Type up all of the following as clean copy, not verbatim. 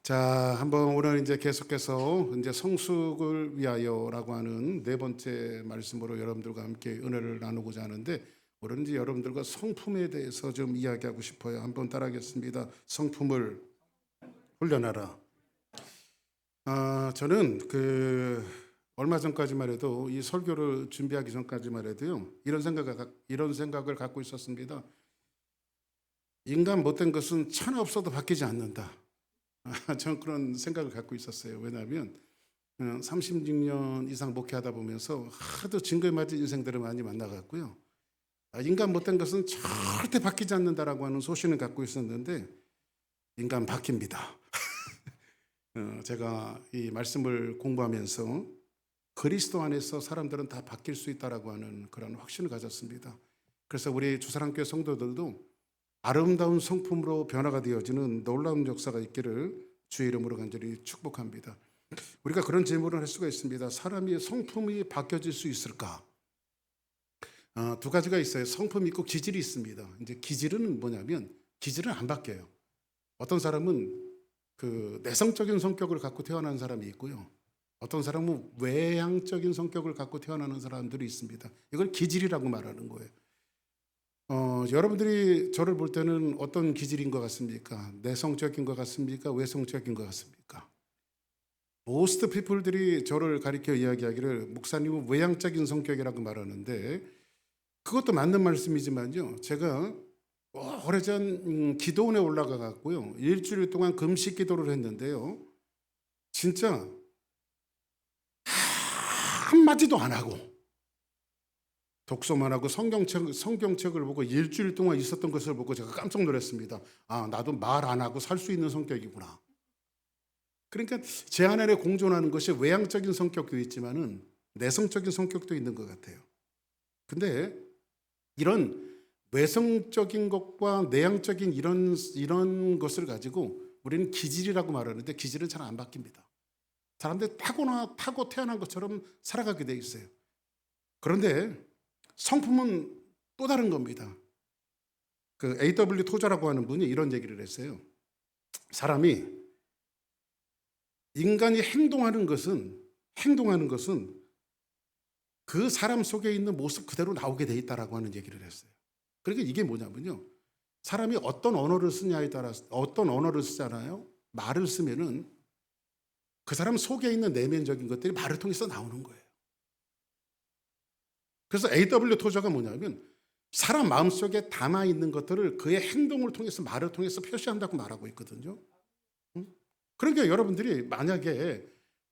자, 한번 오늘 이제 계속해서 이제 성숙을 위하여라고 하는 네 번째 말씀으로 여러분들과 함께 은혜를 나누고자 하는데, 오늘은 이제 여러분들과 성품에 대해서 좀 이야기하고 싶어요. 한번 따라하겠습니다. 성품을 훈련하라. 저는 얼마 전까지만 해도, 이 설교를 준비하기 전까지만 해도요, 이런 생각을 갖고 있었습니다. 인간 못된 것은 천하 없어도 바뀌지 않는다. 저는 그런 생각을 갖고 있었어요. 왜냐하면 36년 이상 목회하다 보면서 하도 징거에 맞은 인생들을 많이 만나갔고요. 인간 못된 것은 절대 바뀌지 않는다라고 하는 소신을 갖고 있었는데, 인간 바뀝니다. 제가 이 말씀을 공부하면서 그리스도 안에서 사람들은 다 바뀔 수 있다라고 하는 그런 확신을 가졌습니다. 그래서 우리 주사랑교회 성도들도 아름다운 성품으로 변화가 되어지는 놀라운 역사가 있기를 주의 이름으로 간절히 축복합니다. 우리가 그런 질문을 할 수가 있습니다. 사람이 성품이 바뀌어질 수 있을까? 두 가지가 있어요. 성품이 있고 기질이 있습니다. 이제 기질은 뭐냐면, 기질은 안 바뀌어요. 어떤 사람은 내성적인 성격을 갖고 태어난 사람이 있고요. 어떤 사람은 외향적인 성격을 갖고 태어나는 사람들이 있습니다. 이걸 기질이라고 말하는 거예요. 여러분들이 저를 볼 때는 어떤 기질인 것 같습니까? 내성적인 것 같습니까? 외성적인 것 같습니까? Most people들이 저를 가리켜 이야기하기를 목사님은 외향적인 성격이라고 말하는데, 그것도 맞는 말씀이지만요, 제가 오래전 기도원에 올라가 갔고요, 일주일 동안 금식 기도를 했는데요, 진짜 한마디도 안 하고 독서만 하고 성경책을 보고 일주일 동안 있었던 것을 보고 제가 깜짝 놀랐습니다. 나도 말 안 하고 살 수 있는 성격이구나. 그러니까 제 안에 공존하는 것이 외향적인 성격도 있지만은 내성적인 성격도 있는 것 같아요. 근데 이런 외성적인 것과 내향적인 이런 것을 가지고 우리는 기질이라고 말하는데, 기질은 잘 안 바뀝니다. 사람들이 타고 태어난 것처럼 살아가게 돼 있어요. 그런데 성품은 또 다른 겁니다. A.W. 토저라고 하는 분이 이런 얘기를 했어요. 사람이, 인간이 행동하는 것은 그 사람 속에 있는 모습 그대로 나오게 돼 있다라고 하는 얘기를 했어요. 그러니까 이게 뭐냐면요, 사람이 어떤 언어를 쓰냐에 따라서, 어떤 언어를 쓰잖아요. 말을 쓰면은 그 사람 속에 있는 내면적인 것들이 말을 통해서 나오는 거예요. 그래서 A.W. 토저가 뭐냐면, 사람 마음속에 담아있는 것들을 그의 행동을 통해서, 말을 통해서 표시한다고 말하고 있거든요. 그러니까 여러분들이 만약에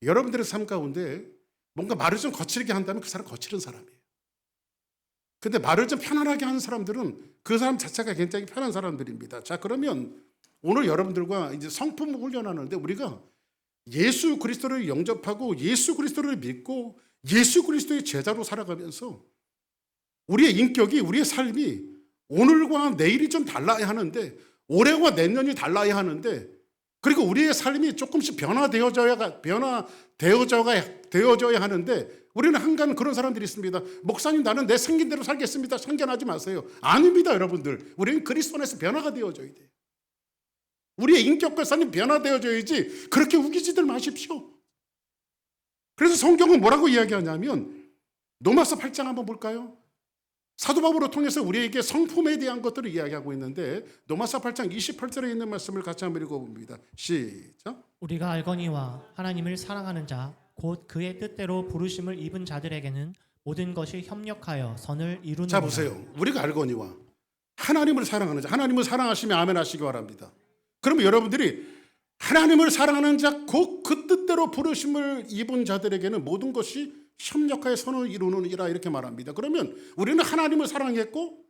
여러분들의 삶 가운데 뭔가 말을 좀 거칠게 한다면 그 사람 거칠은 사람이에요. 근데 말을 좀 편안하게 하는 사람들은 그 사람 자체가 굉장히 편한 사람들입니다. 자, 그러면 오늘 여러분들과 이제 성품을 훈련하는데, 우리가 예수 그리스도를 영접하고 예수 그리스도를 믿고 예수 그리스도의 제자로 살아가면서 우리의 인격이, 우리의 삶이 오늘과 내일이 좀 달라야 하는데, 올해와 내년이 달라야 하는데, 그리고 우리의 삶이 조금씩 변화되어져야 하는데, 우리는 한간 그런 사람들이 있습니다. 목사님, 나는 내 생긴 대로 살겠습니다. 참견하지 마세요. 아닙니다, 여러분들. 우리는 그리스도 안에서 변화가 되어져야 돼요. 우리의 인격과 삶이 변화되어져야지 그렇게 우기지들 마십시오. 그래서 성경은 뭐라고 이야기하냐면, 로마서 8장 한번 볼까요? 사도 바울을 통해서 우리에게 성품에 대한 것들을 이야기하고 있는데, 로마서 8장 28절에 있는 말씀을 같이 한번 읽어봅니다. 시작. 우리가 알거니와 하나님을 사랑하는 자 곧 그의 뜻대로 부르심을 입은 자들에게는 모든 것이 협력하여 선을 이루는. 자, 보세요. 우리가 알거니와 하나님을 사랑하는 자, 하나님을 사랑하시면 아멘 하시기 바랍니다. 그러면 여러분들이 하나님을 사랑하는 자 곧 그 뜻대로 부르심을 입은 자들에게는 모든 것이 협력하여 선을 이루느니라, 이렇게 말합니다. 그러면 우리는 하나님을 사랑했고,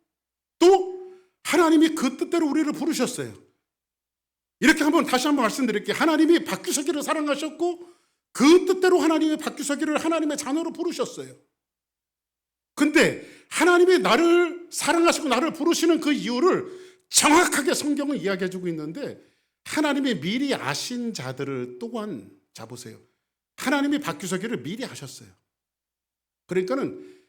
또 하나님이 그 뜻대로 우리를 부르셨어요. 이렇게 다시 한번 말씀드릴게요. 하나님이 박규석이를 사랑하셨고, 그 뜻대로 하나님이 박규석이를 하나님의 자녀로 부르셨어요. 근데 하나님이 나를 사랑하시고 나를 부르시는 그 이유를 정확하게 성경은 이야기해주고 있는데, 하나님이 미리 아신 자들을 또한, 자 보세요, 하나님이 박규석이를 미리 아셨어요. 그러니까는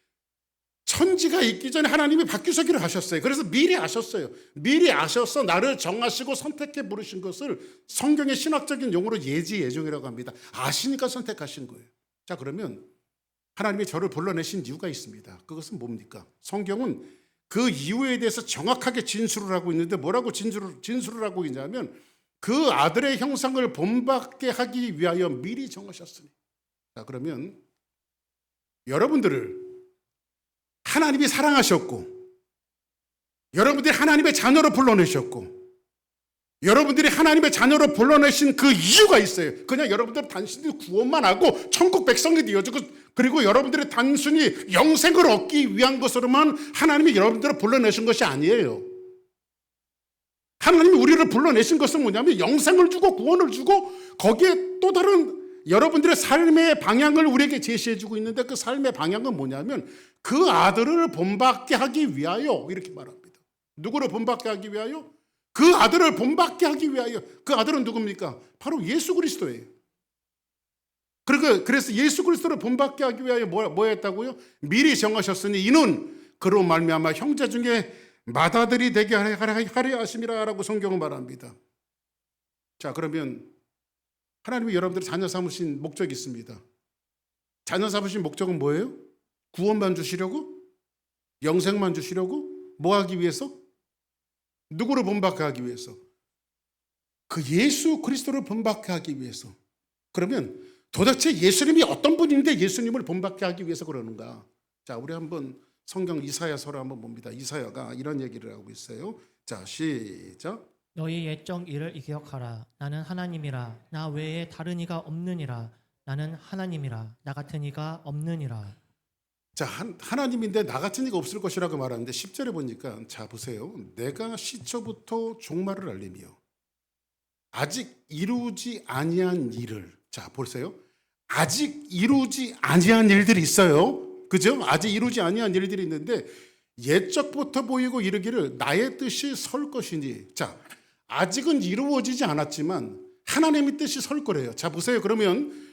천지가 있기 전에 하나님이 바뀌시기를 하셨어요. 그래서 미리 아셨어요. 미리 아셔서 나를 정하시고 선택해 부르신 것을 성경의 신학적인 용어로 예지 예정이라고 합니다. 아시니까 선택하신 거예요. 자, 그러면 하나님이 저를 불러내신 이유가 있습니다. 그것은 뭡니까? 성경은 그 이유에 대해서 정확하게 진술을 하고 있는데 뭐라고 진술을 하고 있냐면 그 아들의 형상을 본받게 하기 위하여 미리 정하셨으니. 자, 그러면 여러분들을 하나님이 사랑하셨고, 여러분들이 하나님의 자녀로 불러내셨고, 여러분들이 하나님의 자녀로 불러내신 그 이유가 있어요. 그냥 여러분들 단순히 구원만 하고 천국 백성이 되어지고, 그리고 여러분들이 단순히 영생을 얻기 위한 것으로만 하나님이 여러분들을 불러내신 것이 아니에요. 하나님이 우리를 불러내신 것은 뭐냐면 영생을 주고 구원을 주고 거기에 또 다른 여러분들의 삶의 방향을 우리에게 제시해 주고 있는데 그 삶의 방향은 뭐냐면 그 아들을 본받게 하기 위하여 이렇게 말합니다. 누구를 본받게 하기 위하여? 그 아들을 본받게 하기 위하여. 그 아들은 누굽니까? 바로 예수 그리스도예요. 그래서 예수 그리스도를 본받게 하기 위하여 뭐 했다고요? 미리 정하셨으니 이는 그로 말미암아 형제 중에 맏아들이 되게 하려 하심이라고 성경은 말합니다. 자, 그러면 하나님이 여러분들을 자녀 삼으신 목적이 있습니다. 자녀 삼으신 목적은 뭐예요? 구원만 주시려고? 영생만 주시려고? 뭐 하기 위해서? 누구를 본받게 하기 위해서? 그 예수 그리스도를 본받게 하기 위해서. 그러면 도대체 예수님이 어떤 분인데 예수님을 본받게 하기 위해서 그러는가? 자, 우리 한번 성경 이사야서를 한번 봅니다. 이사야가 이런 얘기를 하고 있어요. 자, 시작. 너희 옛적 일을 기억하라. 나는 하나님이라. 나 외에 다른 이가 없느니라. 나는 하나님이라. 나 같은 이가 없느니라. 자, 하나님인데 나 같은 이가 없을 것이라고 말하는데 10절에 보니까 자, 보세요. 내가 시초부터 종말을 알리며 아직 이루지 아니한 일을. 자, 보세요. 아직 이루지 아니한 일들이 있어요. 그죠? 아직 이루지 아니한 일들이 있는데 옛적부터 보이고 이르기를 나의 뜻이 설 것이니. 자, 아직은 이루어지지 않았지만 하나님의 뜻이 설 거래요. 자, 보세요. 그러면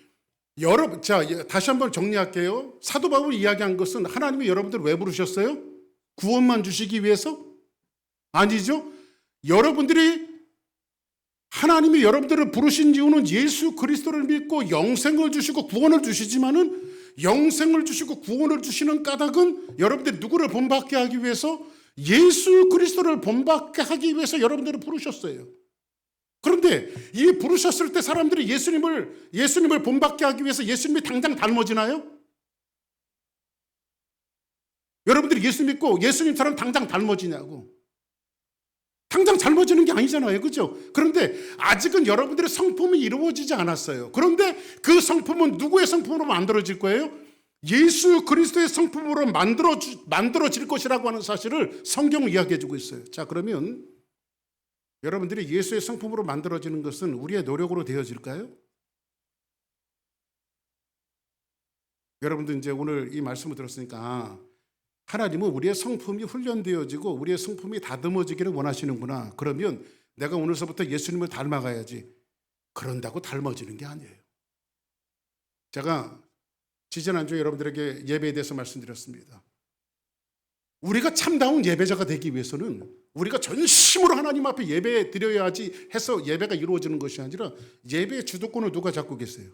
자, 다시 한번 정리할게요. 사도 바울이 이야기한 것은 하나님이 여러분들 왜 부르셨어요? 구원만 주시기 위해서? 아니죠. 하나님이 여러분들을 부르신 이유는 예수 그리스도를 믿고 영생을 주시고 구원을 주시지만은 영생을 주시고 구원을 주시는 까닭은 여러분들이 누구를 본받게 하기 위해서? 예수 그리스도를 본받게 하기 위해서 여러분들을 부르셨어요. 그런데 이 부르셨을 때 사람들이 예수님을 본받게 하기 위해서 예수님이 당장 닮아지나요? 여러분들이 예수 믿고 예수님처럼 당장 닮아지냐고. 당장 닮아지는 게 아니잖아요. 그죠? 그런데 아직은 여러분들의 성품이 이루어지지 않았어요. 그런데 그 성품은 누구의 성품으로 만들어질 거예요? 예수 그리스도의 성품으로 만들어질 것이라고 하는 사실을 성경은 이야기해 주고 있어요. 자, 그러면 여러분들이 예수의 성품으로 만들어지는 것은 우리의 노력으로 되어질까요? 여러분들 이제 오늘 이 말씀을 들었으니까 하나님은 우리의 성품이 훈련되어지고 우리의 성품이 다듬어지기를 원하시는구나. 그러면 내가 오늘서부터 예수님을 닮아가야지. 그런다고 닮아지는 게 아니에요. 제가 지지난주에 여러분들에게 예배에 대해서 말씀드렸습니다. 우리가 참다운 예배자가 되기 위해서는 우리가 전심으로 하나님 앞에 예배 드려야지 해서 예배가 이루어지는 것이 아니라 예배의 주도권을 누가 잡고 계세요?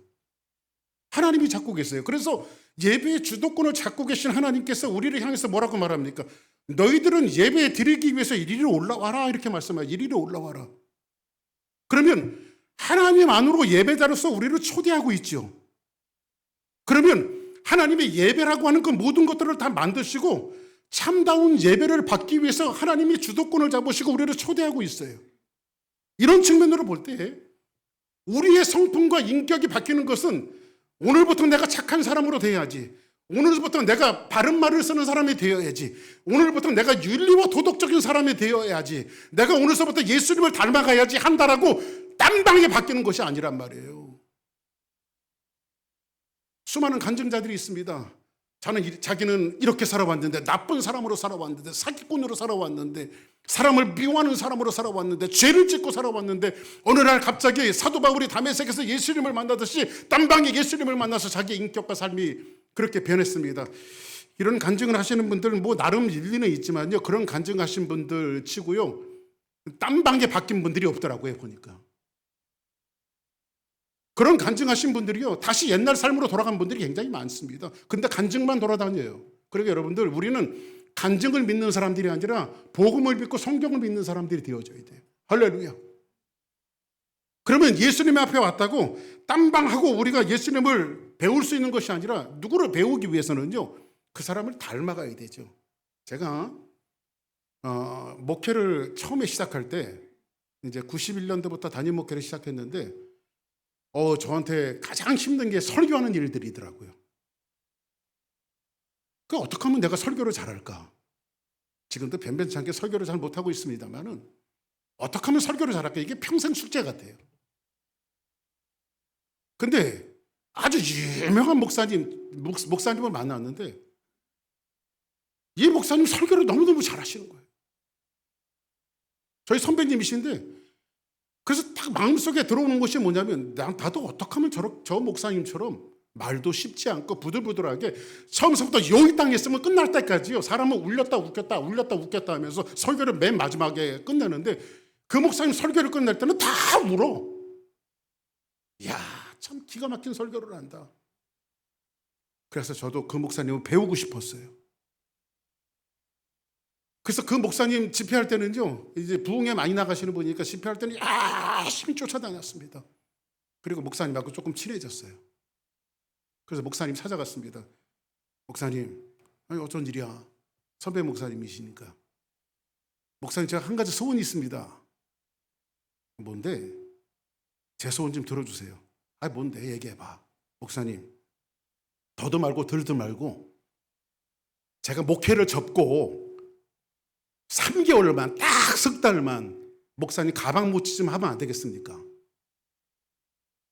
하나님이 잡고 계세요. 그래서 예배의 주도권을 잡고 계신 하나님께서 우리를 향해서 뭐라고 말합니까? 너희들은 예배 드리기 위해서 이리로 올라와라 이렇게 말씀해요. 이리로 올라와라. 그러면 하나님 안으로 예배자로서 우리를 초대하고 있죠. 그러면 하나님의 예배라고 하는 그 모든 것들을 다 만드시고 참다운 예배를 받기 위해서 하나님이 주도권을 잡으시고 우리를 초대하고 있어요. 이런 측면으로 볼 때 우리의 성품과 인격이 바뀌는 것은 오늘부터 내가 착한 사람으로 되어야지. 오늘부터 내가 바른 말을 쓰는 사람이 되어야지. 오늘부터 내가 윤리와 도덕적인 사람이 되어야지. 내가 오늘서부터 예수님을 닮아가야지 한다라고 딴방에 바뀌는 것이 아니란 말이에요. 수많은 간증자들이 있습니다. 자기는 이렇게 살아왔는데, 나쁜 사람으로 살아왔는데, 사기꾼으로 살아왔는데, 사람을 미워하는 사람으로 살아왔는데, 죄를 짓고 살아왔는데 어느 날 갑자기 사도 바울이 다메섹에서 예수님을 만나듯이 딴방에 예수님을 만나서 자기 인격과 삶이 그렇게 변했습니다. 이런 간증을 하시는 분들은 뭐 나름 일리는 있지만요, 그런 간증하신 분들 치고요 딴방에 바뀐 분들이 없더라고요. 보니까 그런 간증하신 분들이요 다시 옛날 삶으로 돌아간 분들이 굉장히 많습니다. 근데 간증만 돌아다녀요. 그러니까 여러분들, 우리는 간증을 믿는 사람들이 아니라 복음을 믿고 성경을 믿는 사람들이 되어져야 돼요. 할렐루야. 그러면 예수님 앞에 왔다고 딴방하고 우리가 예수님을 배울 수 있는 것이 아니라, 누구를 배우기 위해서는요 그 사람을 닮아가야 되죠. 제가 목회를 처음에 시작할 때, 이제 91년도부터 담임 목회를 시작했는데 저한테 가장 힘든 게 설교하는 일들이더라고요. 그 어떻게 하면 내가 설교를 잘할까? 지금도 변변치 않게 설교를 잘 못하고 있습니다만은 어떻게 하면 설교를 잘할까? 이게 평생 숙제 같아요. 근데 아주 유명한 목사님을 만났는데, 이 목사님 설교를 너무너무 잘하시는 거예요. 저희 선배님이신데, 그래서 딱 마음속에 들어오는 것이 뭐냐면, 나도 어떻게 하면 저 목사님처럼 말도 쉽지 않고 부들부들하게 처음부터 여기 땅에 있으면 끝날 때까지요 사람은 울렸다 웃겼다 하면서 설교를 맨 마지막에 끝내는데, 그 목사님 설교를 끝낼 때는 다 울어. 이야, 참 기가 막힌 설교를 한다. 그래서 저도 그 목사님을 배우고 싶었어요. 그래서 그 목사님 집회할 때는요, 이제 부흥에 많이 나가시는 분이니까 집회할 때는 열심히 쫓아다녔습니다. 그리고 목사님하고 조금 친해졌어요. 그래서 목사님 찾아갔습니다. 목사님, 아니 어쩐 일이야? 선배 목사님이시니까. 목사님, 제가 한 가지 소원이 있습니다. 뭔데? 제 소원 좀 들어주세요. 아, 뭔데? 얘기해봐. 목사님, 더도 말고 덜도 말고 제가 목회를 접고 3개월만, 딱 석 달만 목사님 가방 모치 좀 하면 안 되겠습니까?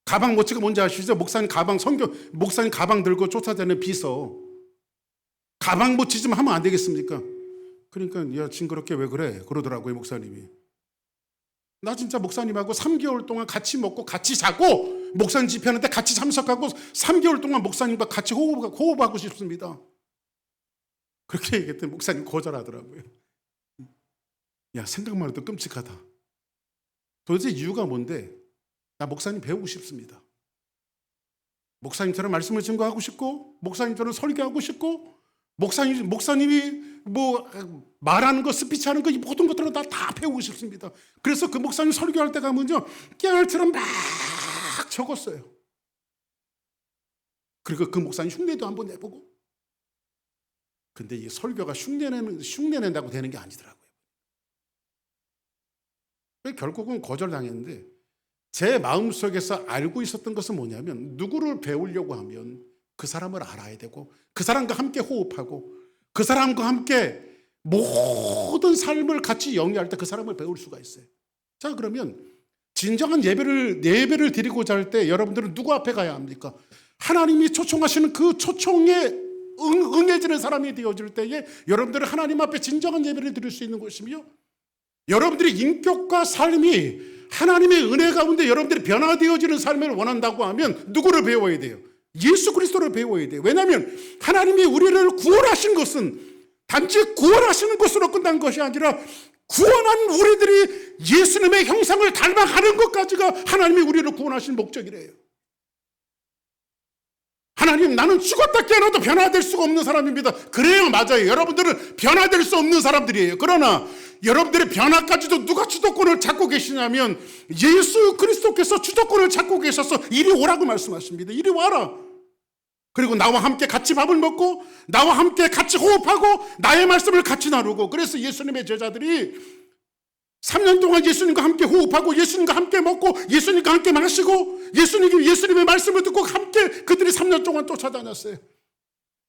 가방 모치가 뭔지 아시죠? 목사님 가방 들고 쫓아다니는 비서. 가방 모치 좀 하면 안 되겠습니까? 그러니까, 야, 징그럽게 왜 그래? 그러더라고요, 목사님이. 나 진짜 목사님하고 3개월 동안 같이 먹고 같이 자고, 목사님 집회하는데 같이 참석하고 3개월 동안 목사님과 같이 호흡하고 싶습니다. 그렇게 얘기했더니 목사님 거절하더라고요. 야, 생각만 해도 끔찍하다. 도대체 이유가 뭔데? 나 목사님 배우고 싶습니다. 목사님처럼 말씀을 증거하고 싶고, 목사님처럼 설교하고 싶고, 목사님이 뭐 말하는 거, 스피치하는 거, 이 모든 것들을 다 배우고 싶습니다. 그래서 그 목사님 설교할 때 가면요 깨알처럼 막 적었어요. 그리고 그 목사님 흉내도 한번 내보고. 근데 이 설교가 흉내낸다고 되는 게 아니더라고요. 결국은 거절당했는데, 제 마음속에서 알고 있었던 것은 뭐냐면, 누구를 배우려고 하면 그 사람을 알아야 되고, 그 사람과 함께 호흡하고, 그 사람과 함께 모든 삶을 같이 영위할 때 그 사람을 배울 수가 있어요. 자, 그러면 진정한 예배를 드리고자 할 때 여러분들은 누구 앞에 가야 합니까? 하나님이 초청하시는 그 초청에 응해지는 사람이 되어질 때에 여러분들은 하나님 앞에 진정한 예배를 드릴 수 있는 것이며, 여러분들의 인격과 삶이 하나님의 은혜 가운데 여러분들이 변화되어지는 삶을 원한다고 하면 누구를 배워야 돼요? 예수 그리스도를 배워야 돼요. 왜냐하면 하나님이 우리를 구원하신 것은 단지 구원하시는 것으로 끝난 것이 아니라, 구원한 우리들이 예수님의 형상을 닮아가는 것까지가 하나님이 우리를 구원하신 목적이래요. 하나님, 나는 죽었다 깨어나도 변화될 수가 없는 사람입니다. 그래요, 맞아요. 여러분들은 변화될 수 없는 사람들이에요. 그러나 여러분들의 변화까지도 누가 주도권을 잡고 계시냐면, 예수 그리스도께서 주도권을 잡고 계셔서 이리 오라고 말씀하십니다. 이리 와라. 그리고 나와 함께 같이 밥을 먹고, 나와 함께 같이 호흡하고, 나의 말씀을 같이 나누고. 그래서 예수님의 제자들이 3년 동안 예수님과 함께 호흡하고, 예수님과 함께 먹고, 예수님과 함께 마시고, 예수님의 말씀을 듣고 함께 그들이 3년 동안 쫓아다녔어요.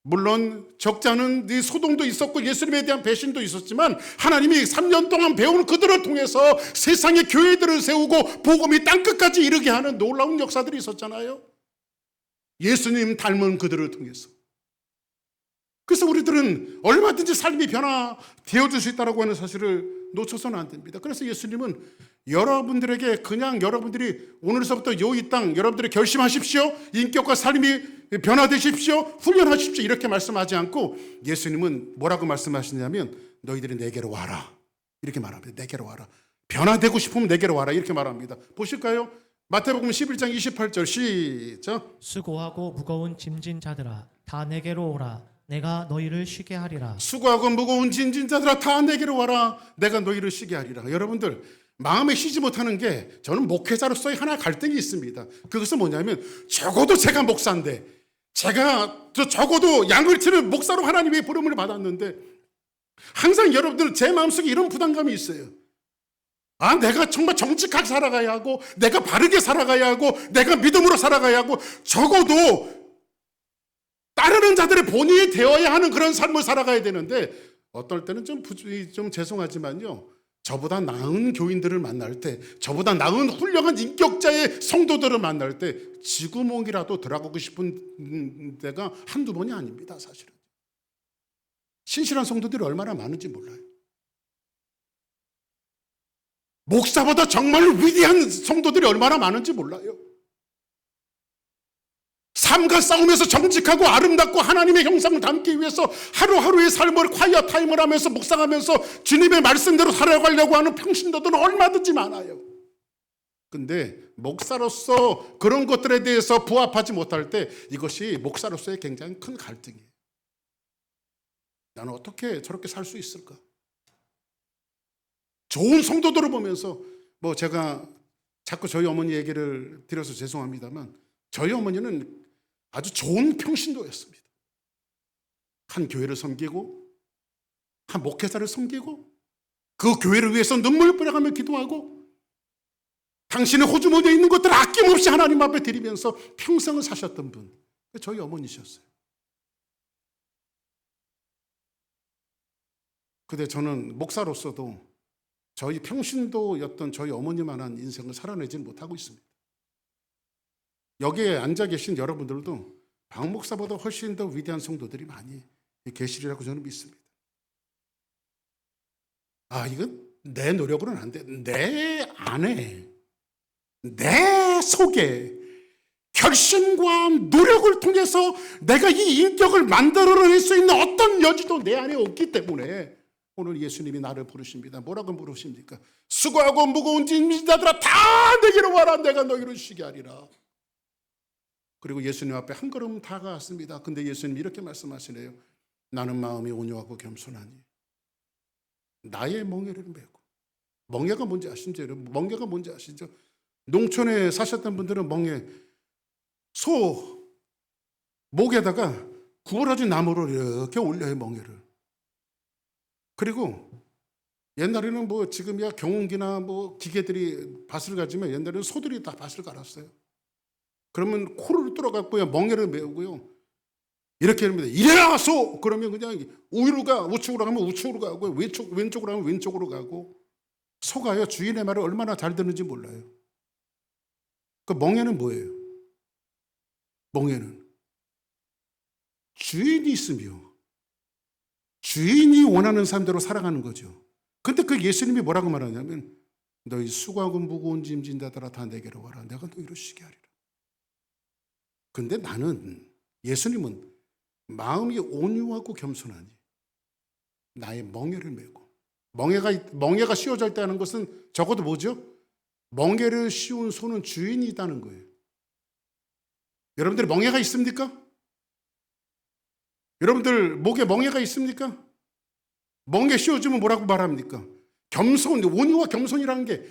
물론 적지 않은 소동도 있었고 예수님에 대한 배신도 있었지만, 하나님이 3년 동안 배운 그들을 통해서 세상의 교회들을 세우고 복음이 땅끝까지 이르게 하는 놀라운 역사들이 있었잖아요. 예수님 닮은 그들을 통해서. 그래서 우리들은 얼마든지 삶이 변화되어질 수 있다고 하는 사실을 놓쳐서는 안 됩니다. 그래서 예수님은 여러분들에게 그냥 여러분들이 오늘서부터 이 땅 여러분들이 결심하십시오. 인격과 삶이 변화되십시오, 훈련하십시오 이렇게 말씀하지 않고 예수님은 뭐라고 말씀하시냐면 너희들이 내게로 와라 이렇게 말합니다. 내게로 와라. 변화되고 싶으면 내게로 와라 이렇게 말합니다. 보실까요? 마태복음 11장 28절 시작. 수고하고 무거운 짐진 자들아 다 내게로 오라 내가 너희를 쉬게 하리라. 수고하고 무거운 짐진 자들아 다 내게로 와라 내가 너희를 쉬게 하리라. 여러분들 마음에 쉬지 못하는 게 저는 목회자로서의 하나 갈등이 있습니다. 그것은 뭐냐면 적어도 제가 목사인데 제가 적어도 양을 치는 목사로 하나님의 부름을 받았는데 항상 여러분들 제 마음속에 이런 부담감이 있어요. 내가 정말 정직하게 살아가야 하고 내가 바르게 살아가야 하고 내가 믿음으로 살아가야 하고 적어도 따르는 자들의 본인이 되어야 하는 그런 삶을 살아가야 되는데 어떨 때는 좀 죄송하지만요. 저보다 나은 교인들을 만날 때 저보다 나은 훌륭한 인격자의 성도들을 만날 때 지구멍이라도 들어가고 싶은 때가 한두 번이 아닙니다. 사실은. 신실한 성도들이 얼마나 많은지 몰라요. 목사보다 정말 위대한 성도들이 얼마나 많은지 몰라요. 삶과 싸우면서 정직하고 아름답고 하나님의 형상을 담기 위해서 하루하루의 삶을 콰이어 타임을 하면서 묵상하면서 주님의 말씀대로 살아가려고 하는 평신도들은 얼마든지 많아요. 근데 목사로서 그런 것들에 대해서 부합하지 못할 때 이것이 목사로서의 굉장히 큰 갈등이에요. 나는 어떻게 저렇게 살 수 있을까? 좋은 성도들을 보면서 제가 자꾸 저희 어머니 얘기를 드려서 죄송합니다만 저희 어머니는 아주 좋은 평신도였습니다. 한 교회를 섬기고 한 목회자를 섬기고 그 교회를 위해서 눈물을 뿌려가며 기도하고 당신의 호주머니에 있는 것들을 아낌없이 하나님 앞에 드리면서 평생을 사셨던 분, 저희 어머니셨어요. 근데 저는 목사로서도 저희 평신도였던 저희 어머니만한 인생을 살아내지 못하고 있습니다. 여기에 앉아 계신 여러분들도 박 목사보다 훨씬 더 위대한 성도들이 많이 계시리라고 저는 믿습니다. 이건 내 노력으로는 안 돼. 내 안에, 내 속에 결심과 노력을 통해서 내가 이 인격을 만들어낼 수 있는 어떤 여지도 내 안에 없기 때문에 오늘 예수님이 나를 부르십니다. 뭐라고 부르십니까? 수고하고 무거운 짐진 자들아 다 내게로 와라 내가 너희를 쉬게 하리라. 그리고 예수님 앞에 한 걸음 다가왔습니다. 근데 예수님이 이렇게 말씀하시네요. 나는 마음이 온유하고 겸손하니 나의 멍에를 메고. 멍에가 뭔지 아시죠? 여러분? 멍에가 뭔지 아시죠? 농촌에 사셨던 분들은 멍에 소 목에다가 구부러진 나무를 이렇게 올려요. 멍에를. 그리고 옛날에는 지금이야 경운기나 기계들이 밭을 가지만 옛날에는 소들이 다 밭을 갈았어요. 그러면 코를 뚫어갖고요 멍에를 메우고요 이렇게 합니다. 이래라 소! 그러면 그냥 우측으로 가면 우측으로 가고 왼쪽으로 가면 왼쪽으로 가고 소가요 주인의 말을 얼마나 잘 듣는지 몰라요. 그 멍에는 뭐예요? 멍에는 주인이 있으며 주인이 원하는 삶대로 살아가는 거죠. 근데 그 예수님이 뭐라고 말하냐면 너희 수고하고 무거운 짐진 자들아 다 내게로 와라 내가 너희를 쉬게 하리라. 근데 나는 예수님은 마음이 온유하고 겸손하니 나의 멍에를 메고 멍에가 씌워져 있다는 것은 적어도 뭐죠? 멍에를 씌운 소는 주인이 있다는 거예요. 여러분들 멍에가 있습니까? 여러분들 목에 멍에가 있습니까? 멍에 씌워주면 뭐라고 말합니까? 겸손, 온유와 겸손이라는 게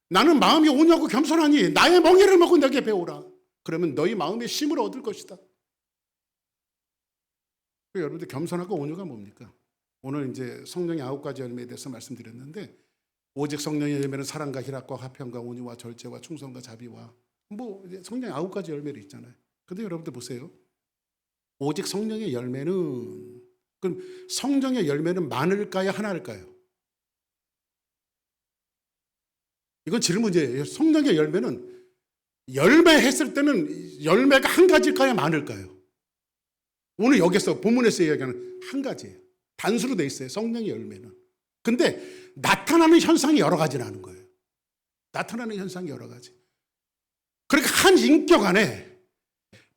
나는 마음이 온유하고 겸손하니 나의 멍에를 먹고 내게 배우라. 그러면 너희 마음의 쉼을 얻을 것이다. 여러분들 겸손하고 온유가 뭡니까? 오늘 이제 성령의 9가지 열매에 대해서 말씀드렸는데 오직 성령의 열매는 사랑과 희락과 화평과 온유와 절제와 충성과 자비와 성령의 9가지 열매를 있잖아요. 근데 여러분들 보세요. 오직 성령의 열매는 그럼 성령의 열매는 많을까요? 하나일까요? 이건 질문이에요. 성령의 열매는 열매했을 때는 열매가 한 가지일까요? 많을까요? 오늘 여기서 본문에서 이야기하는 한 가지예요. 단수로 돼 있어요. 성령의 열매는. 근데 나타나는 현상이 여러 가지라는 거예요. 나타나는 현상이 여러 가지. 그러니까 한 인격 안에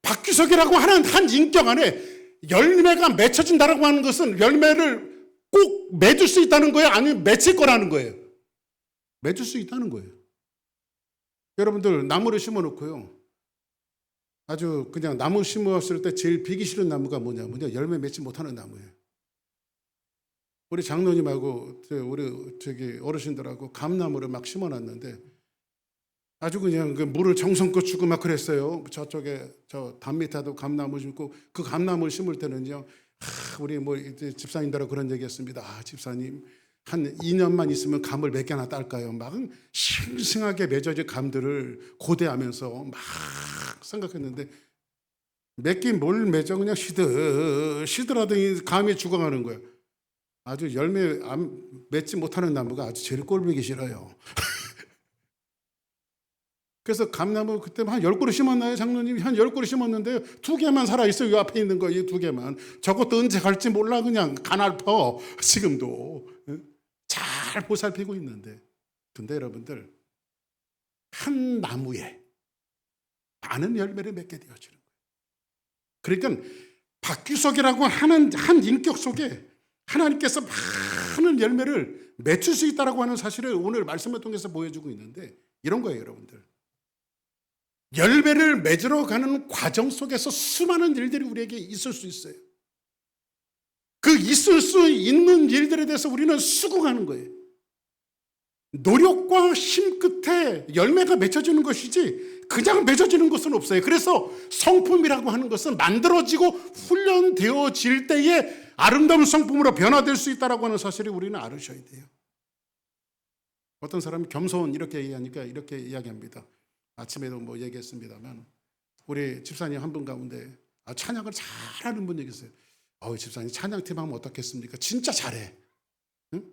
박규석이라고 하는 한 인격 안에 열매가 맺혀진다라고 하는 것은 열매를 꼭 맺을 수 있다는 거예요? 아니면 맺힐 거라는 거예요? 맺을 수 있다는 거예요. 여러분들 나무를 심어놓고요. 아주 그냥 나무 심었을 때 제일 비기 싫은 나무가 뭐냐면요. 열매 맺지 못하는 나무예요. 우리 장로님하고 우리 어르신들하고 감나무를 막 심어놨는데 아주 그냥 그 물을 정성껏 주고 막 그랬어요. 저쪽에 저 담 밑에도 감나무 심고 그 감나무를 심을 때는요. 우리 뭐 이제 집사님들하고 그런 얘기했습니다. 집사님 한 2년만 있으면 감을 몇 개나 딸까요? 막 싱싱하게 맺어질 감들을 고대하면서 막 생각했는데 맺긴 뭘 맺어 그냥 시들하더니 감이 죽어가는 거예요. 아주 열매 맺지 못하는 나무가 아주 제일 꼴보기 싫어요. 그래서 감나무 그때 한 10그루 심었나요? 장로님이 한 10그루 심었는데 2개만 살아있어요. 이 앞에 있는 거 이 2개만. 저것도 언제 갈지 몰라 그냥 가날퍼 지금도. 잘 보살피고 있는데. 근데 여러분들 한 나무에 많은 열매를 맺게 되어지는 거예요. 그러니까 박규석이라고 하는 한 인격 속에 하나님께서 많은 열매를 맺을 수 있다고 하는 사실을 오늘 말씀을 통해서 보여주고 있는데 이런 거예요, 여러분들. 열매를 맺으러 가는 과정 속에서 수많은 일들이 우리에게 있을 수 있어요. 그 있을 수 있는 일들에 대해서 우리는 수긍하는 거예요. 노력과 힘 끝에 열매가 맺혀지는 것이지 그냥 맺어지는 것은 없어요. 그래서 성품이라고 하는 것은 만들어지고 훈련되어질 때에 아름다운 성품으로 변화될 수 있다고 하는 사실을 우리는 알으셔야 돼요. 어떤 사람이 겸손 이렇게 얘기하니까 이렇게 이야기합니다. 아침에도 뭐 얘기했습니다만 우리 집사님 한 분 가운데 찬양을 잘하는 분이 계세요. 집사님 찬양팀 하면 어떻겠습니까? 진짜 잘해. 응?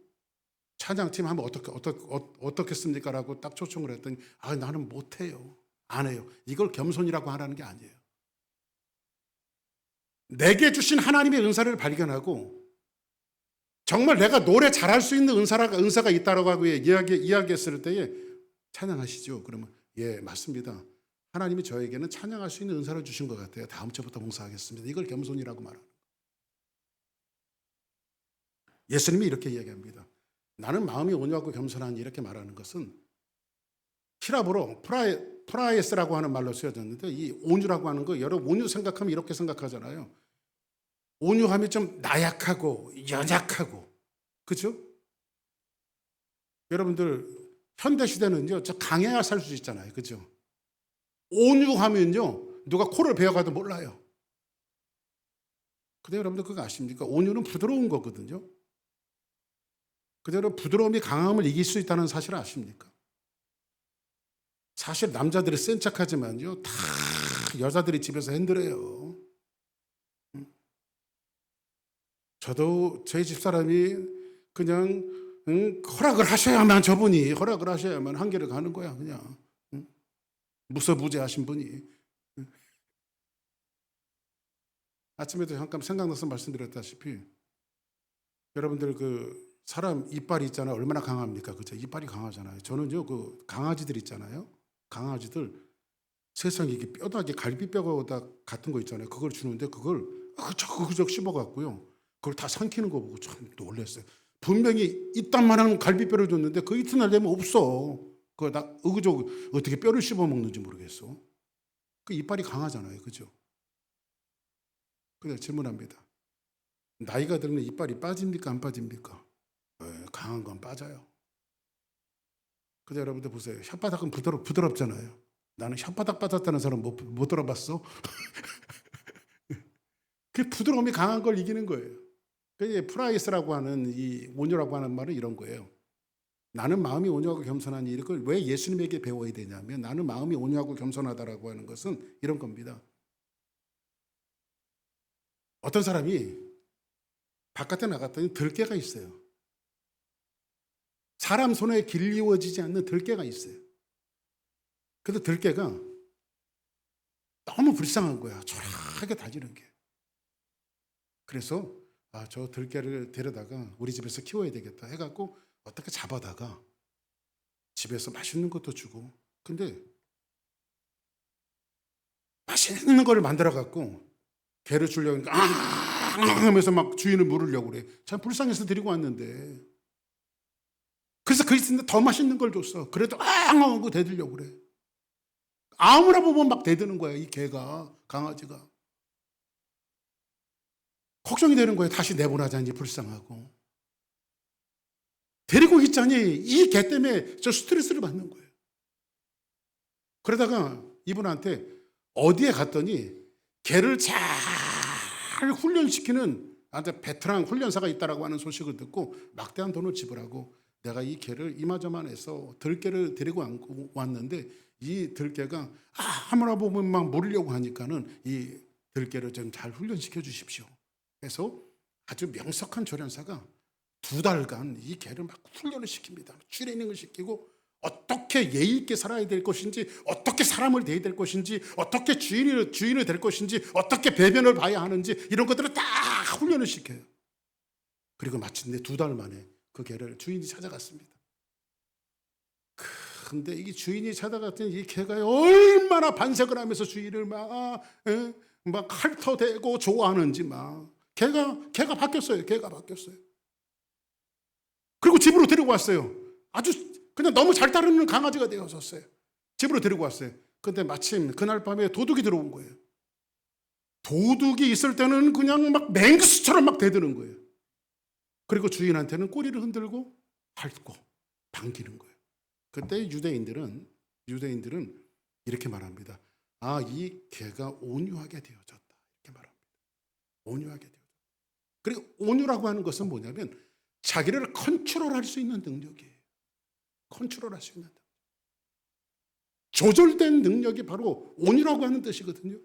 찬양팀 하면 어떻겠습니까? 라고 딱 초청을 했더니 나는 못해요. 안 해요. 이걸 겸손이라고 하라는 게 아니에요. 내게 주신 하나님의 은사를 발견하고 정말 내가 노래 잘할 수 있는 은사가 있다라고 하고 이야기했을 때에 찬양하시죠. 그러면 예, 맞습니다. 하나님이 저에게는 찬양할 수 있는 은사를 주신 것 같아요. 다음 주부터 봉사하겠습니다. 이걸 겸손이라고 말하는 거예요. 예수님이 이렇게 이야기합니다. 나는 마음이 온유하고 겸손하니 이렇게 말하는 것은 히라보로 프라에스라고 하는 말로 쓰여졌는데 이 온유라고 하는 거 여러분 온유 생각하면 이렇게 생각하잖아요. 온유함이 좀 나약하고 연약하고 그렇죠? 여러분들 현대시대는요 저 강해야 살 수 있잖아요. 그렇죠? 온유하면요 누가 코를 베어가도 몰라요. 근데 여러분들 그거 아십니까? 온유는 부드러운 거거든요. 그대로 부드러움이 강함을 이길 수 있다는 사실을 아십니까? 사실 남자들이 센 척하지만요 다 여자들이 집에서 핸들해요. 저도 저희 집사람이 그냥 허락을 하셔야만 저분이 허락을 하셔야만 한계를 가는 거야 그냥. 무서무제하신 분이. 아침에도 잠깐 생각나서 말씀드렸다시피 여러분들 그 사람 이빨이 있잖아요. 얼마나 강합니까? 그죠? 이빨이 강하잖아요. 저는요 그 강아지들 있잖아요. 강아지들 세상에 이게 뼈다귀 갈비뼈가 같은 거 있잖아요. 그걸 주는데 그걸 그저 씹어갖고요. 그걸 다 삼키는 거 보고 참 놀랐어요. 분명히 이딴만한 갈비뼈를 줬는데 그 이튿날 되면 없어. 그거 다 의구적 어떻게 뼈를 씹어 먹는지 모르겠어. 그 이빨이 강하잖아요. 그죠? 그래서 질문합니다. 나이가 들면 이빨이 빠집니까? 안 빠집니까? 강한 건 빠져요. 근데 여러분들 보세요. 혓바닥은 부드럽잖아요. 나는 혓바닥 빠졌다는 사람 못 들어봤어? 그 부드러움이 강한 걸 이기는 거예요. 그 프라이스라고 하는 이 온유라고 하는 말은 이런 거예요. 나는 마음이 온유하고 겸손하니 이걸 왜 예수님에게 배워야 되냐면 나는 마음이 온유하고 겸손하다라고 하는 것은 이런 겁니다. 어떤 사람이 바깥에 나갔더니 들깨가 있어요. 사람 손에 길리워지지 않는 들깨가 있어요. 근데 들깨가 너무 불쌍한 거야. 초라하게 다지는 게. 그래서 저 들깨를 데려다가 우리 집에서 키워야 되겠다 해갖고 어떻게 잡아다가 집에서 맛있는 것도 주고 근데 맛있는 걸 만들어 갖고 개를 주려고 하니까 하면서 막 주인을 물으려고 그래. 참 불쌍해서 데리고 왔는데. 그래서 그 있는데 더 맛있는 걸 줬어. 그래도 하고 대들려고 그래. 아무나 보면 막 대드는 거야, 이 개가, 강아지가. 걱정이 되는 거예요. 다시 내보내자니 불쌍하고. 데리고 있자니 이 개 때문에 저 스트레스를 받는 거예요. 그러다가 이분한테 어디에 갔더니 개를 잘 훈련시키는 베테랑 훈련사가 있다라고 하는 소식을 듣고 막대한 돈을 지불하고 내가 이 개를 이마저만해서 들개를 데리고 왔는데 이 들개가 아무나 보면 막 모르려고 하니까는 이 들개를 좀 잘 훈련시켜 주십시오. 그래서 아주 명석한 조련사가 2달간 이 개를 막 훈련을 시킵니다. 트레이닝을 시키고 어떻게 예의 있게 살아야 될 것인지, 어떻게 사람을 대해야 될 것인지, 어떻게 주인을 될 것인지, 어떻게 배변을 봐야 하는지 이런 것들을 다 훈련을 시켜요. 그리고 마침내 2달 만에 그 개를 주인이 찾아갔습니다. 근데 이 주인이 찾아갔더니 이 개가 얼마나 반색을 하면서 주인을 막 핥아대고 좋아하는지 막 개가 바뀌었어요. 개가 바뀌었어요. 그리고 집으로 데리고 왔어요. 아주 그냥 너무 잘 따르는 강아지가 되어졌어요. 집으로 데리고 왔어요. 근데 마침 그날 밤에 도둑이 들어온 거예요. 도둑이 있을 때는 그냥 막 맹수처럼 막 대드는 거예요. 그리고 주인한테는 꼬리를 흔들고 핥고 반기는 거예요. 그때 유대인들은 이렇게 말합니다. 이 개가 온유하게 되어졌다. 이렇게 말합니다. 온유하게 되어졌다. 그리고 온유라고 하는 것은 뭐냐면 자기를 컨트롤할 수 있는 능력이에요. 컨트롤할 수 있는 능력. 조절된 능력이 바로 온유라고 하는 뜻이거든요.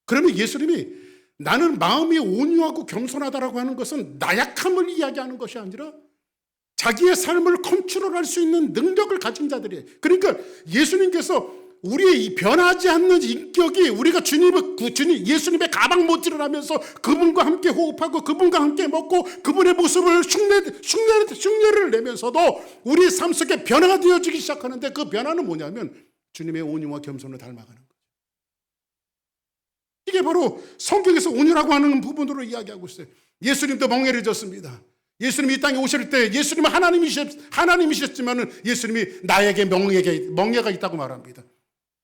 그러면 예수님이 나는 마음이 온유하고 겸손하다라고 하는 것은 나약함을 이야기하는 것이 아니라 자기의 삶을 컨트롤할 수 있는 능력을 가진 자들이에요. 그러니까 예수님께서 우리의 이 변하지 않는 인격이 우리가 예수님의 가방못질을 하면서 그분과 함께 호흡하고 그분과 함께 먹고 그분의 모습을 흉내를 내면서도 우리의 삶 속에 변화가 되어지기 시작하는데 그 변화는 뭐냐면 주님의 온유와 겸손을 닮아가는 거예요. 이게 바로 성경에서 온유라고 하는 부분으로 이야기하고 있어요. 예수님도 멍에를 졌습니다. 예수님이 이 땅에 오실 때 예수님은 하나님이셨지만은 예수님이 나에게 멍에가 있다고 말합니다.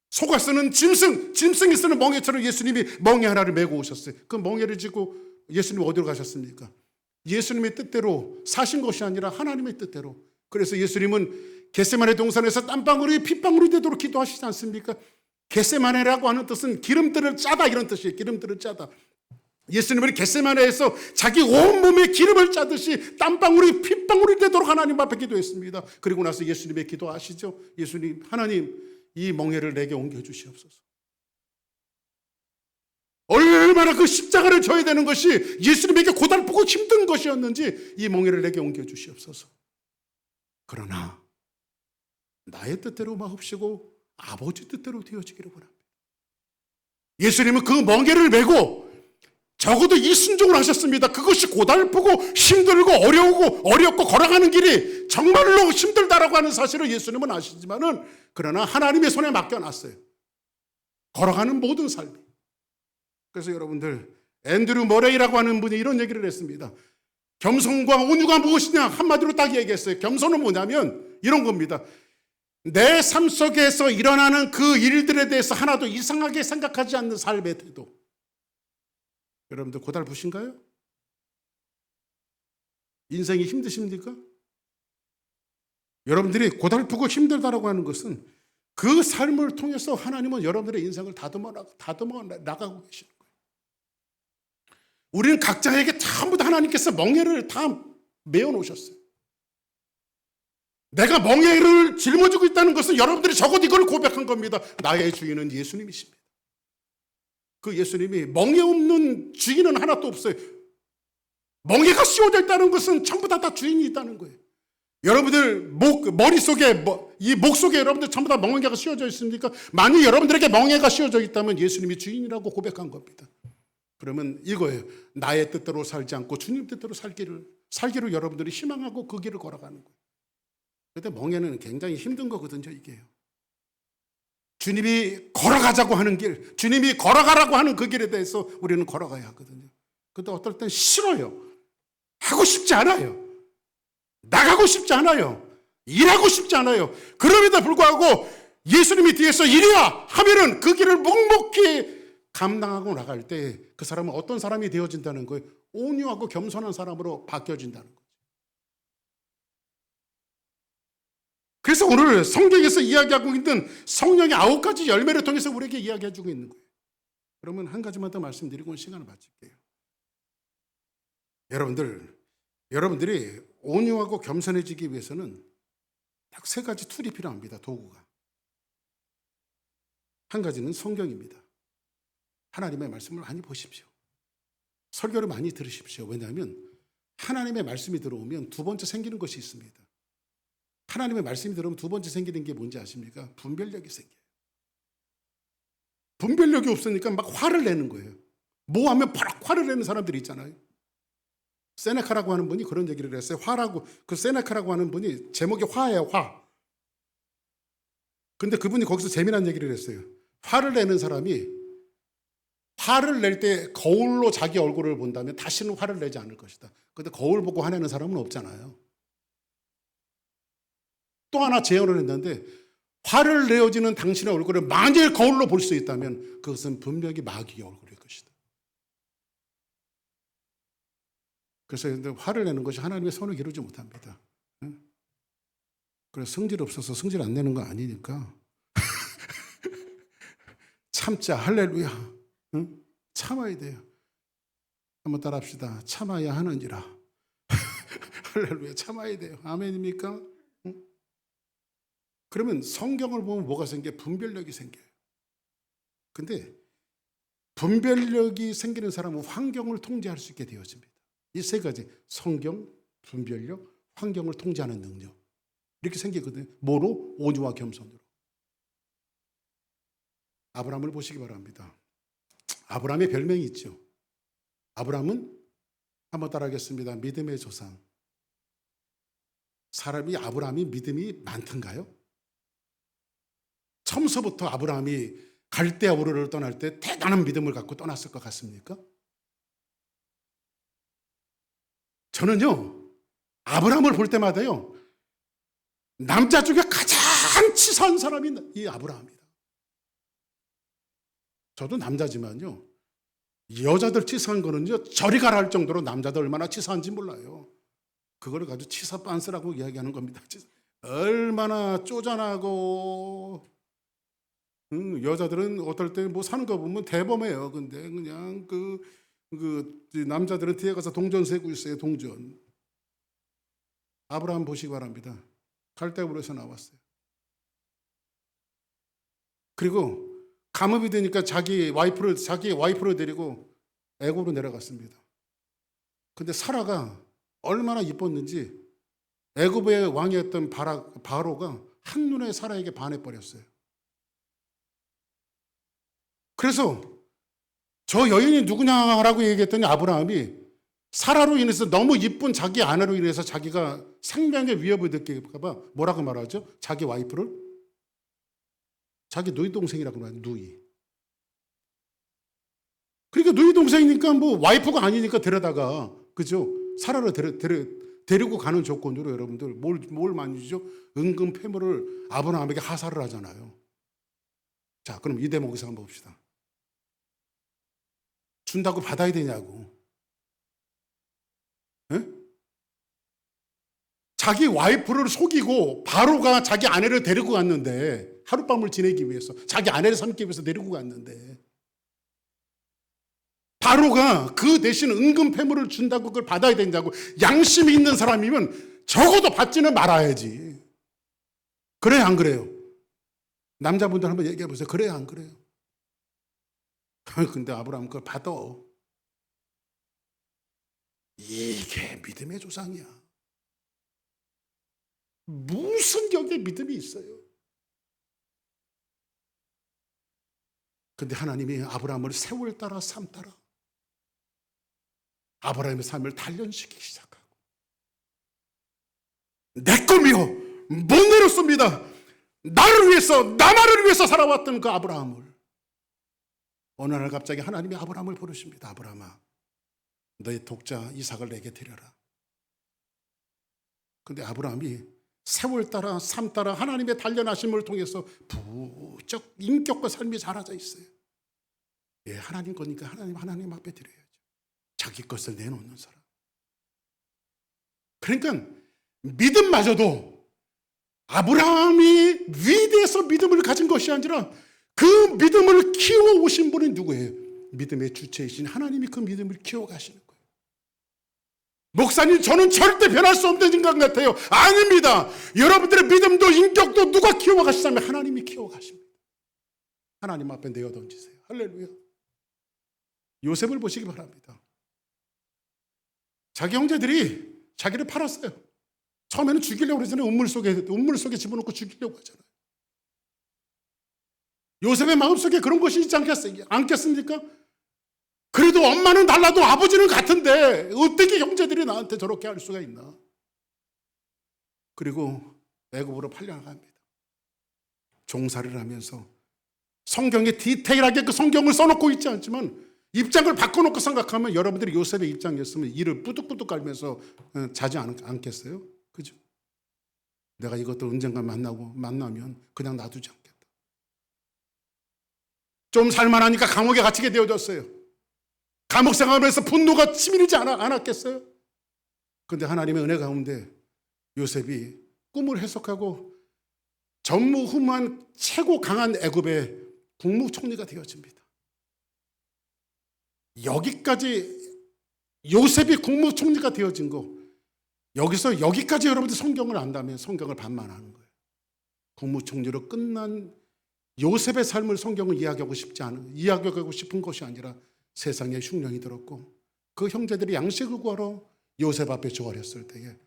소가 쓰는 짐승이 쓰는 멍에처럼 예수님이 멍에 하나를 메고 오셨어요. 그 멍에를 지고 예수님이 어디로 가셨습니까? 예수님의 뜻대로 사신 것이 아니라 하나님의 뜻대로. 그래서 예수님은 겟세마네 동산에서 땀방울이 핏방울이 되도록 기도하시지 않습니까? 겟세마네라고 하는 뜻은 기름들을 짜다 이런 뜻이에요. 기름들을 짜다. 예수님은 겟세마네에서 자기 온몸에 기름을 짜듯이 땀방울이 핏방울이 되도록 하나님 앞에 기도했습니다. 그리고 나서 예수님의 기도 아시죠? 예수님, 하나님 이 멍에를 내게 옮겨주시옵소서. 얼마나 그 십자가를 져야 되는 것이 예수님에게 고달프고 힘든 것이었는지 이 멍에를 내게 옮겨주시옵소서. 그러나 나의 뜻대로 마옵시고 아버지 뜻대로 되어지기를 원합니다. 예수님은 그 멍에를 메고 적어도 이 순종을 하셨습니다. 그것이 고달프고 힘들고 어렵고 걸어가는 길이 정말로 힘들다라고 하는 사실을 예수님은 아시지만은 그러나 하나님의 손에 맡겨놨어요. 걸어가는 모든 삶이. 그래서 여러분들 앤드류 머레이라고 하는 분이 이런 얘기를 했습니다. 겸손과 온유가 무엇이냐 한마디로 딱 얘기했어요. 겸손은 뭐냐면 이런 겁니다. 내 삶 속에서 일어나는 그 일들에 대해서 하나도 이상하게 생각하지 않는 삶의 태도. 여러분들 고달프신가요? 인생이 힘드십니까? 여러분들이 고달프고 힘들다라고 하는 것은 그 삶을 통해서 하나님은 여러분들의 인생을 다듬어 나가고 계시는 거예요. 우리는 각자에게 전부 다 하나님께서 멍에를 다 메어 놓으셨어요. 내가 멍에를 짊어지고 있다는 것은 여러분들이 적어도 이걸 고백한 겁니다. 나의 주인은 예수님이십니다. 그 예수님이 멍에 없는 주인은 하나도 없어요. 멍에가 씌워져 있다는 것은 전부 다 주인이 있다는 거예요. 여러분들 머릿속에 이 목 속에 여러분들 전부 다 멍에가 씌워져 있습니까? 만약 여러분들에게 멍에가 씌워져 있다면 예수님이 주인이라고 고백한 겁니다. 그러면 이거예요. 나의 뜻대로 살지 않고 주님 뜻대로 살기를 여러분들이 희망하고 그 길을 걸어가는 거예요. 그런데 멍에는 굉장히 힘든 거거든요. 이게요. 주님이 걸어가자고 하는 길, 주님이 걸어가라고 하는 그 길에 대해서 우리는 걸어가야 하거든요. 근데 어떨 땐 싫어요. 하고 싶지 않아요. 나가고 싶지 않아요. 일하고 싶지 않아요. 그럼에도 불구하고 예수님이 뒤에서 이리와 하면은 그 길을 묵묵히 감당하고 나갈 때 그 사람은 어떤 사람이 되어진다는 거예요. 온유하고 겸손한 사람으로 바뀌어진다는 거예요. 그래서 오늘 성경에서 이야기하고 있는 성령의 9가지 열매를 통해서 우리에게 이야기해주고 있는 거예요. 그러면 한 가지만 더 말씀드리고 시간을 마칠게요. 여러분들이 온유하고 겸손해지기 위해서는 딱 3가지 툴이 필요합니다. 도구가. 한 가지는 성경입니다. 하나님의 말씀을 많이 보십시오. 설교를 많이 들으십시오. 왜냐하면 하나님의 말씀이 들어오면 두 번째 생기는 것이 있습니다. 하나님의 말씀이 들어오면 두 번째 생기는 게 뭔지 아십니까? 분별력이 생겨요. 분별력이 없으니까 막 화를 내는 거예요. 뭐 하면 바로 화를 내는 사람들이 있잖아요. 세네카라고 하는 분이 그런 얘기를 했어요. 화라고, 그 세네카라고 하는 분이 제목이 화예요, 화. 근데 그분이 거기서 재미난 얘기를 했어요. 화를 내는 사람이 화를 낼 때 거울로 자기 얼굴을 본다면 다시는 화를 내지 않을 것이다. 근데 거울 보고 화내는 사람은 없잖아요. 또 하나 제언을 했는데 화를 내어지는 당신의 얼굴을 만일 거울로 볼 수 있다면 그것은 분명히 마귀의 얼굴일 것이다. 그래서 화를 내는 것이 하나님의 선을 이루지 못합니다. 그래서 성질 없어서 성질 안 내는 거 아니니까 참자. 할렐루야. 참아야 돼요. 한번 따라합시다. 참아야 하느니라. 할렐루야. 참아야 돼요. 아멘입니까? 그러면 성경을 보면 뭐가 생겨요? 분별력이 생겨요. 근데 분별력이 생기는 사람은 환경을 통제할 수 있게 되어집니다. 이 3가지, 성경, 분별력, 환경을 통제하는 능력, 이렇게 생기거든요. 뭐로? 온유와 겸손으로. 아브라함을 보시기 바랍니다. 아브라함의 별명이 있죠. 아브라함은 한번 따라하겠습니다. 믿음의 조상. 아브라함이 믿음이 많던가요? 처음서부터 아브라함이 갈대아 우르를 떠날 때 대단한 믿음을 갖고 떠났을 것 같습니까? 저는요, 아브라함을 볼 때마다요, 남자 중에 가장 치사한 사람이 이 아브라함이다. 저도 남자지만요, 여자들 치사한 거는요, 저리 가라 할 정도로 남자들 얼마나 치사한지 몰라요. 그걸 가지고 치사 빤스라고 이야기하는 겁니다. 얼마나 쪼잔하고, 여자들은 어떨 때 뭐 사는 거 보면 대범해요. 근데 그냥 남자들은 뒤에 가서 동전 세고 있어요. 동전. 아브라함 보시기 바랍니다. 갈대아우르에서 나왔어요. 그리고 감업이 되니까 자기 와이프를 데리고 애굽으로 내려갔습니다. 근데 사라가 얼마나 이뻤는지 애굽의 왕이었던 바로가 한눈에 사라에게 반해버렸어요. 그래서 저 여인이 누구냐라고 얘기했더니 아브라함이 사라로 인해서 너무 이쁜 자기 아내로 인해서 자기가 생명의 위협을 느낄까 봐 뭐라고 말하죠? 자기 와이프를 자기 누이 동생이라고 말해요. 누이. 그러니까 누이 동생이니까 뭐 와이프가 아니니까 데려다가, 그죠? 사라를 데리고 가는 조건으로 여러분들 뭘 많이 주죠? 은근 폐물을 아브라함에게 하사를 하잖아요. 자, 그럼 이 대목에서 한번 봅시다. 준다고 받아야 되냐고. 에? 자기 와이프를 속이고 바로가 자기 아내를 데리고 갔는데, 하룻밤을 지내기 위해서 자기 아내를 삼기 위해서 데리고 갔는데, 바로가 그 대신 은근 폐물을 준다고 그걸 받아야 된다고. 양심이 있는 사람이면 적어도 받지는 말아야지. 그래야 안 그래요? 남자분들 한번 얘기해 보세요. 그래야 안 그래요? 근데 아브라함 그걸 받아. 이게 믿음의 조상이야. 무슨 격의 믿음이 있어요? 근데 하나님이 아브라함을 세월 따라 삶 따라 아브라함의 삶을 단련시키기 시작하고, 내 꿈이요 못 내렸습니다. 나를 위해서, 나만을 위해서 살아왔던 그 아브라함을 어느 날 갑자기 하나님이 아브라함을 부르십니다. 아브라함아, 너의 독자 이삭을 내게 드려라. 근데 아브라함이 세월 따라 삶 따라 하나님의 단련하심을 통해서 부쩍 인격과 삶이 자라져 있어요. 예, 하나님 거니까 하나님 앞에 드려야죠. 자기 것을 내놓는 사람. 그러니까 믿음마저도 아브라함이 위대해서 믿음을 가진 것이 아니라 그 믿음을 키워오신 분이 누구예요? 믿음의 주체이신 하나님이 그 믿음을 키워가시는 거예요. 목사님, 저는 절대 변할 수 없는 인간 같아요. 아닙니다. 여러분들의 믿음도 인격도 누가 키워가시냐면 하나님이 키워가십니다. 하나님 앞에 내어던지세요. 할렐루야. 요셉을 보시기 바랍니다. 자기 형제들이 자기를 팔았어요. 처음에는 죽이려고 그러잖아요. 우물 속에 집어넣고 죽이려고 하잖아요. 요셉의 마음속에 그런 것이 있지 않겠습니까? 그래도 엄마는 달라도 아버지는 같은데 어떻게 형제들이 나한테 저렇게 할 수가 있나? 그리고 애굽으로 팔려나갑니다. 종살이를 하면서 성경에 디테일하게 그 성경을 써놓고 있지 않지만 입장을 바꿔놓고 생각하면 여러분들이 요셉의 입장이었으면 이를 뿌득뿌득 깔면서 자지 않겠어요? 그죠? 내가 이것도 언젠가 만나면 그냥 놔두지 않겠다. 좀 살만하니까 감옥에 갇히게 되어졌어요. 감옥 생활에서 분노가 치밀지 않았겠어요? 그런데 하나님의 은혜 가운데 요셉이 꿈을 해석하고 전무후무한 최고 강한 애굽의 국무총리가 되어집니다. 여기까지 요셉이 국무총리가 되어진 거, 여기서 여기까지 여러분들 성경을 안다면 성경을 반만하는 거예요. 국무총리로 끝난 요셉의 삶을 성경을 이야기하고 싶은 것이 아니라 세상에 흉년이 들었고 그 형제들이 양식을 구하러 요셉 앞에 조아렸을 때에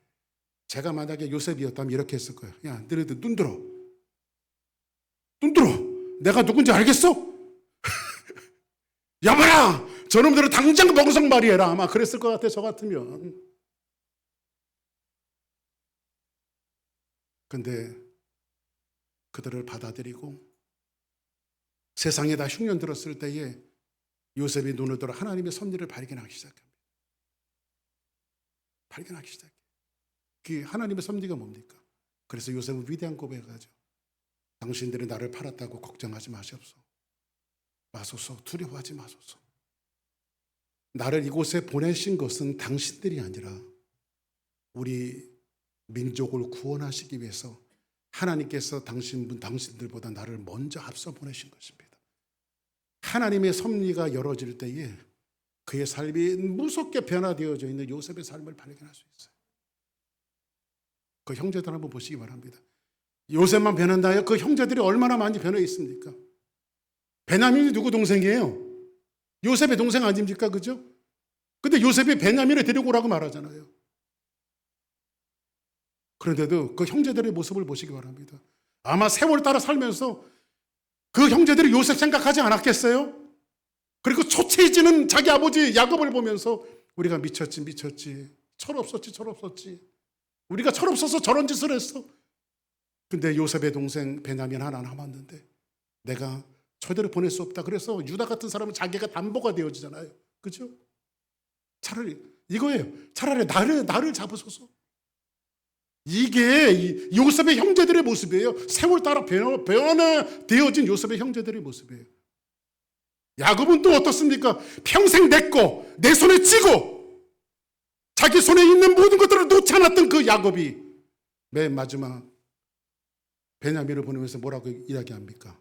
제가 만약에 요셉이었다면 이렇게 했을 거예요. 야, 너희들 눈 들어. 내가 누군지 알겠어? 여봐라, 저놈들은 당장 멍석말이해라. 아마 그랬을 것 같아, 저 같으면. 근데 그들을 받아들이고 세상에 다 흉년 들었을 때에 요셉이 눈을 들어 하나님의 섭리를 발견하기 시작합니다. 그 하나님의 섭리가 뭡니까? 그래서 요셉은 위대한 고백을 하죠. 당신들이 나를 팔았다고 걱정하지 마소서. 두려워하지 마소서. 나를 이곳에 보내신 것은 당신들이 아니라 우리 민족을 구원하시기 위해서 하나님께서 당신들보다 나를 먼저 앞서 보내신 것입니다. 하나님의 섭리가 열어질 때에 그의 삶이 무섭게 변화되어져 있는 요셉의 삶을 발견할 수 있어요. 그 형제들 한번 보시기 바랍니다. 요셉만 변한다 해요? 그 형제들이 얼마나 많이 변해 있습니까? 베냐민이 누구 동생이에요? 요셉의 동생 아닙니까? 그죠? 근데 요셉이 베냐민을 데리고 오라고 말하잖아요. 그런데도 그 형제들의 모습을 보시기 바랍니다. 아마 세월 따라 살면서 그 형제들이 요셉 생각하지 않았겠어요? 그리고 초췌해지는 자기 아버지 야곱을 보면서 우리가 미쳤지. 철없었지. 우리가 철없어서 저런 짓을 했어. 근데 요셉의 동생 베냐민 하나 남았는데 내가 저대로 보낼 수 없다. 그래서 유다 같은 사람은 자기가 담보가 되어지잖아요. 그죠? 차라리 이거예요. 차라리 나를 잡으소서. 이게 요셉의 형제들의 모습이에요. 세월 따라 변화되어진 요셉의 형제들의 모습이에요. 야곱은 또 어떻습니까? 평생 내 손에 쥐고 자기 손에 있는 모든 것들을 놓지 않았던 그 야곱이 맨 마지막 베냐민을 보내면서 뭐라고 이야기합니까?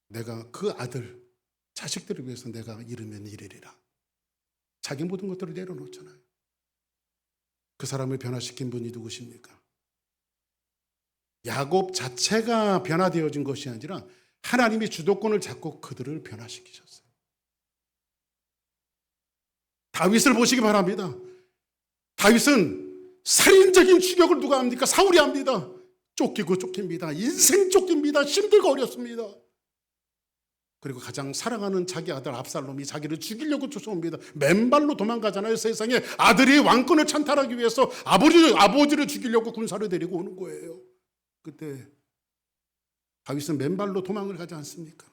내가 그 아들, 자식들을 위해서 내가 이르면 이르리라. 자기 모든 것들을 내려놓잖아요. 그 사람을 변화시킨 분이 누구십니까? 야곱 자체가 변화되어진 것이 아니라 하나님이 주도권을 잡고 그들을 변화시키셨어요. 다윗을 보시기 바랍니다. 다윗은 살인적인 추격을 누가 합니까? 사울이 합니다. 쫓깁니다. 인생 쫓깁니다. 힘들고 어렵습니다. 그리고 가장 사랑하는 자기 아들 압살롬이 자기를 죽이려고 쫓아옵니다. 맨발로 도망가잖아요. 세상에 아들이 왕권을 찬탈하기 위해서 아버지를 죽이려고 군사를 데리고 오는 거예요. 그때 다윗은 맨발로 도망을 가지 않습니까?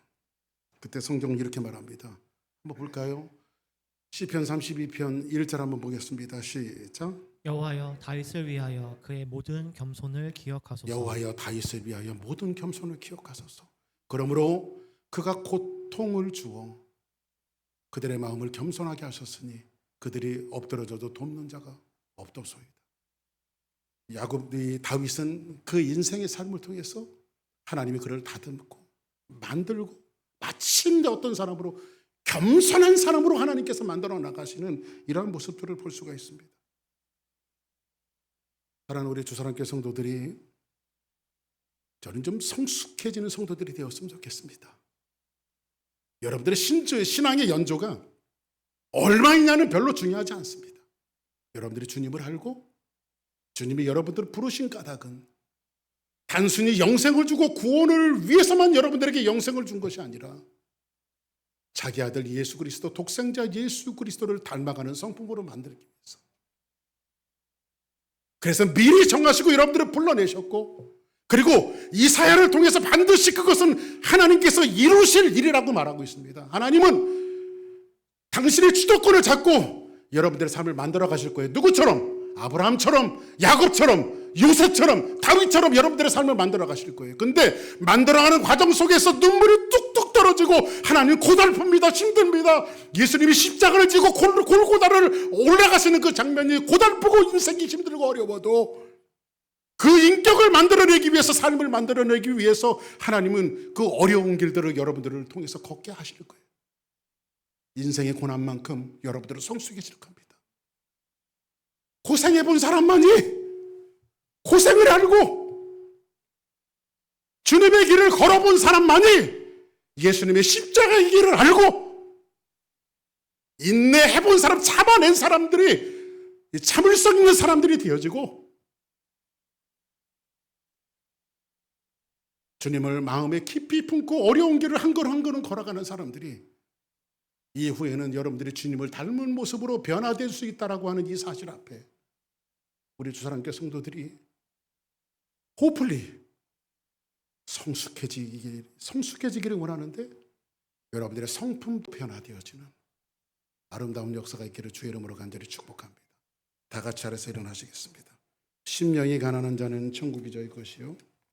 그때 성경은 이렇게 말합니다. 한번 볼까요? 시편 32편 1절 한번 보겠습니다. 시작. 여호와여 다윗을 위하여 그의 모든 겸손을 기억하소서. 여호와여 다윗을 위하여 모든 겸손을 기억하소서. 그러므로 그가 고통을 주어 그들의 마음을 겸손하게 하셨으니 그들이 엎드러져도 돕는 자가 없도소이다. 야곱이 다윗은 그 인생의 삶을 통해서 하나님이 그를 다듬고 만들고 마침내 어떤 사람으로 겸손한 사람으로 하나님께서 만들어 나가시는 이러한 모습들을 볼 수가 있습니다. 사랑하는 우리 주사랑교회 성도들이 저는 좀 성숙해지는 성도들이 되었으면 좋겠습니다. 여러분들의 신앙의 연조가 얼마이냐는 별로 중요하지 않습니다. 여러분들이 주님을 알고 주님이 여러분들을 부르신 까닭은 단순히 영생을 주고 구원을 위해서만 여러분들에게 영생을 준 것이 아니라 자기 아들 예수 그리스도 독생자 예수 그리스도를 닮아가는 성품으로 만들기 위해서. 그래서 미리 정하시고 여러분들을 불러내셨고 그리고 이 사야를 통해서 반드시 그것은 하나님께서 이루실 일이라고 말하고 있습니다. 하나님은 당신의 주도권을 잡고 여러분들의 삶을 만들어 가실 거예요. 누구처럼? 아브라함처럼, 야곱처럼, 요셉처럼, 다윗처럼 여러분들의 삶을 만들어 가실 거예요. 근데 만들어가는 과정 속에서 눈물이 뚝뚝 떨어지고 하나님 고달픕니다. 힘듭니다. 예수님이 십자가를 지고 골고다를 올라가시는 그 장면이 고달프고 인생이 힘들고 어려워도 그 인격을 만들어내기 위해서 삶을 만들어내기 위해서 하나님은 그 어려운 길들을 여러분들을 통해서 걷게 하실 거예요. 인생의 고난만큼 여러분들은 성숙해질 겁니다. 고생해 본 사람만이 고생을 알고 주님의 길을 걸어본 사람만이 예수님의 십자가의 길을 알고 인내해 본 사람, 참아낸 사람들이 참을성 있는 사람들이 되어지고 주님을 마음에 깊이 품고 어려운 길을 한 걸음 한 걸음 걸어가는 사람들이 이후에는 여러분들이 주님을 닮은 모습으로 변화될 수 있다라고 하는 이 사실 앞에 우리 주사랑교회 성도들이 호플리 성숙해지기를 원하는데 여러분들의 성품도 변화되어지는 아름다운 역사가 있기를 주의 이름으로 간절히 축복합니다. 다 같이 아래서 일어나시겠습니다. 심령이 가난한 자는 천국이 저희 것이요